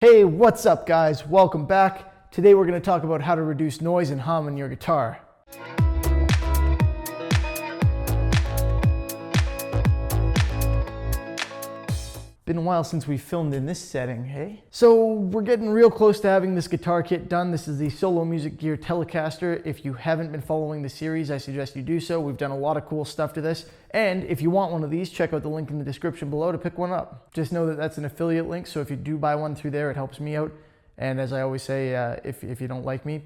Hey, what's up guys? Welcome back. Today we're going to talk about how to reduce noise and hum in your guitar. Been a while since we filmed in this setting, hey? So we're getting real close to having this guitar kit done. This is the Solo Music Gear Telecaster. If you haven't been following the series, I suggest you do so. We've done a lot of cool stuff to this. And if you want one of these, check out the link in the description below to pick one up. Just know that that's an affiliate link, so if you do buy one through there, it helps me out. And as I always say, if you don't like me,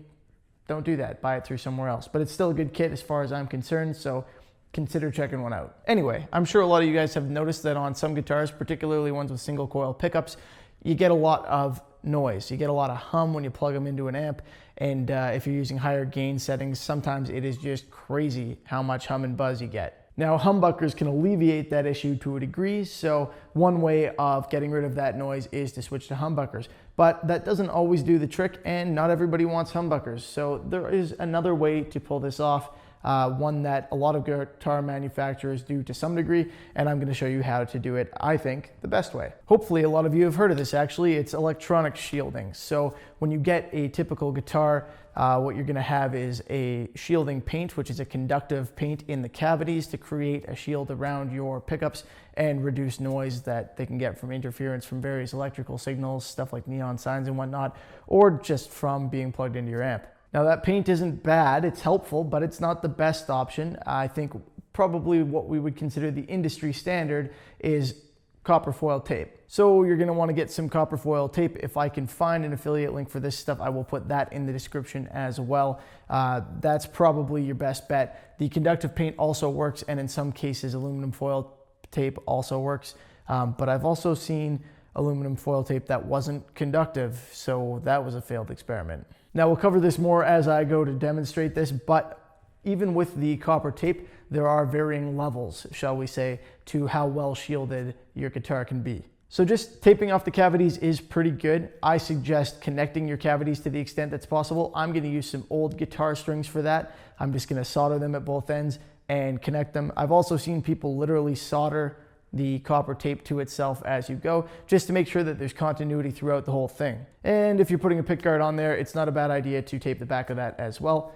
don't do that. Buy it through somewhere else. But it's still a good kit as far as I'm concerned, so consider checking one out. Anyway, I'm sure a lot of you guys have noticed that on some guitars, particularly ones with single coil pickups, you get a lot of noise. You get a lot of hum when you plug them into an amp, and if you're using higher gain settings, sometimes it is just crazy how much hum and buzz you get. Now, humbuckers can alleviate that issue to a degree, so one way of getting rid of that noise is to switch to humbuckers. But that doesn't always do the trick, and not everybody wants humbuckers. So there is another way to pull this off. One that a lot of guitar manufacturers do to some degree, and I'm going to show you how to do it, I think, the best way. Hopefully a lot of you have heard of this actually. It's electronic shielding. So when you get a typical guitar, what you're going to have is a shielding paint, which is a conductive paint in the cavities to create a shield around your pickups and reduce noise that they can get from interference from various electrical signals, stuff like neon signs and whatnot, or just from being plugged into your amp. Now that paint isn't bad, it's helpful, but it's not the best option. I think probably what we would consider the industry standard is copper foil tape. So you're gonna wanna get some copper foil tape. If I can find an affiliate link for this stuff, I will put that in the description as well. That's probably your best bet. The conductive paint also works, and in some cases aluminum foil tape also works. But I've also seen aluminum foil tape that wasn't conductive, so that was a failed experiment. Now we'll cover this more as I go to demonstrate this, but even with the copper tape, there are varying levels, shall we say, to how well shielded your guitar can be. So just taping off the cavities is pretty good. I suggest connecting your cavities to the extent that's possible. I'm going to use some old guitar strings for that. I'm just going to solder them at both ends and connect them. I've also seen people literally solder the copper tape to itself as you go, just to make sure that there's continuity throughout the whole thing. And if you're putting a pick guard on there, it's not a bad idea to tape the back of that as well.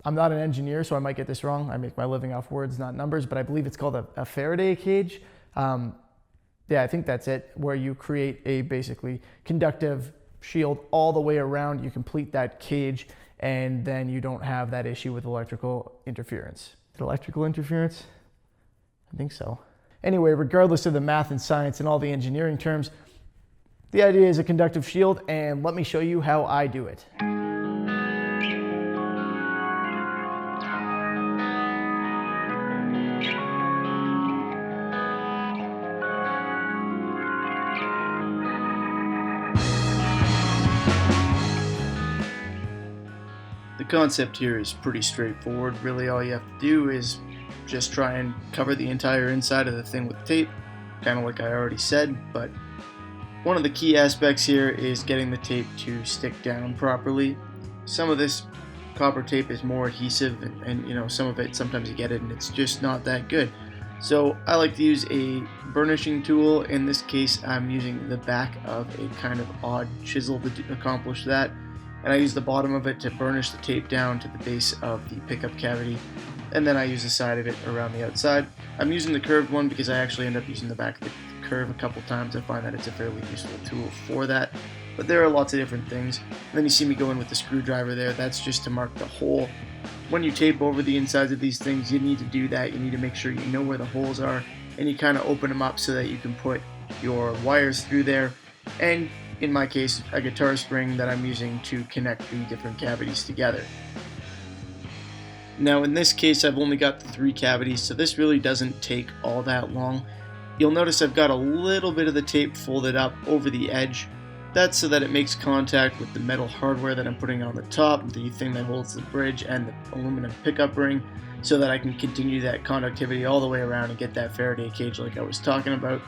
I'm not an engineer, so I might get this wrong. I make my living off words, not numbers, but I believe it's called a Faraday cage. Yeah, I think that's it, where you create a basically conductive shield all the way around. You complete that cage, and then you don't have that issue with electrical interference. Is it electrical interference? I think so. Anyway, regardless of the math and science and all the engineering terms, the idea is a conductive shield, and let me show you how I do it. The concept here is pretty straightforward. Really all you have to do is just try and cover the entire inside of the thing with tape, kind of like I already said, but one of the key aspects here is getting the tape to stick down properly. Some of this copper tape is more adhesive, and you know, some of it, sometimes you get it and it's just not that good. So I like to use a burnishing tool. In this case, I'm using the back of a kind of odd chisel to accomplish that, and I use the bottom of it to burnish the tape down to the base of the pickup cavity, and then I use the side of it around the outside. I'm using the curved one because I actually end up using the back of the curve a couple times. I find that it's a fairly useful tool for that, but there are lots of different things. And then you see me go in with the screwdriver there. That's just to mark the hole. When you tape over the insides of these things, you need to do that. You need to make sure you know where the holes are, and you kind of open them up so that you can put your wires through there, and in my case, a guitar spring that I'm using to connect the different cavities together. Now in this case, I've only got the 3 cavities, so this really doesn't take all that long. You'll notice I've got a little bit of the tape folded up over the edge. That's so that it makes contact with the metal hardware that I'm putting on the top, the thing that holds the bridge and the aluminum pickup ring, so that I can continue that conductivity all the way around and get that Faraday cage like I was talking about.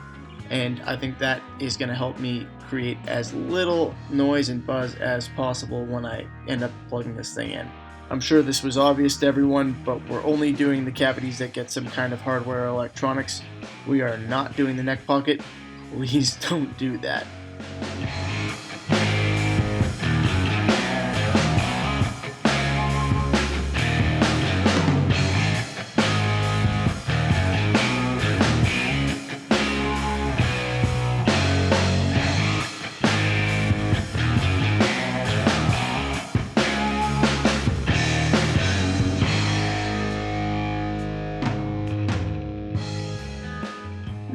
And I think that is going to help me create as little noise and buzz as possible when I end up plugging this thing in. I'm sure this was obvious to everyone, but we're only doing the cavities that get some kind of hardware or electronics. We are not doing the neck pocket. Please don't do that.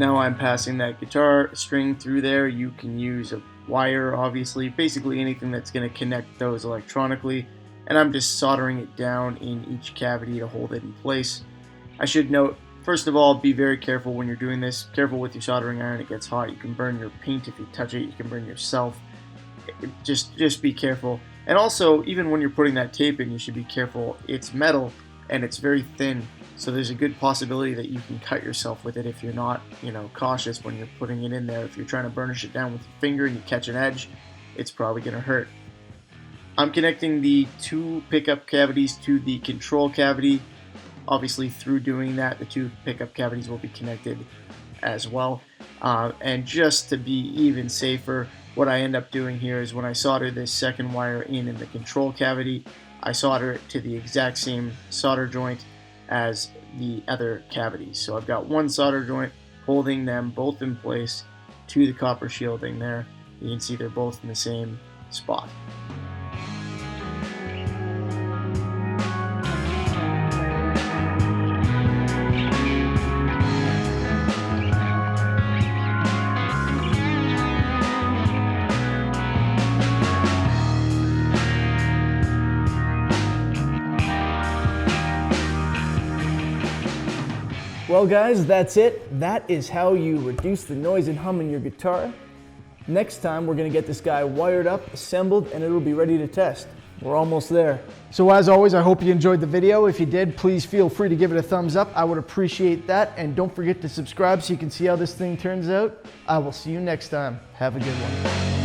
Now I'm passing that guitar string through there. You can use a wire, obviously, basically anything that's going to connect those electronically, and I'm just soldering it down in each cavity to hold it in place. I should note, first of all, be very careful when you're doing this. Careful with your soldering iron, it gets hot. You can burn your paint if you touch it, you can burn yourself. Just be careful. And also, even when you're putting that tape in, you should be careful. It's metal and it's very thin, so there's a good possibility that you can cut yourself with it if you're not, cautious when you're putting it in there. If you're trying to burnish it down with your finger and you catch an edge, it's probably going to hurt. I'm connecting the 2 pickup cavities to the control cavity. Obviously, through doing that, the 2 pickup cavities will be connected as well. And just to be even safer, what I end up doing here is when I solder this second wire in the control cavity, I solder it to the exact same solder joint as the other cavities. So I've got one solder joint holding them both in place to the copper shielding there. You can see they're both in the same spot. Well guys, that's it. That is how you reduce the noise and hum in your guitar. Next time we're gonna get this guy wired up, assembled, and it'll be ready to test. We're almost there. So as always, I hope you enjoyed the video. If you did, please feel free to give it a thumbs up. I would appreciate that. And don't forget to subscribe so you can see how this thing turns out. I will see you next time. Have a good one.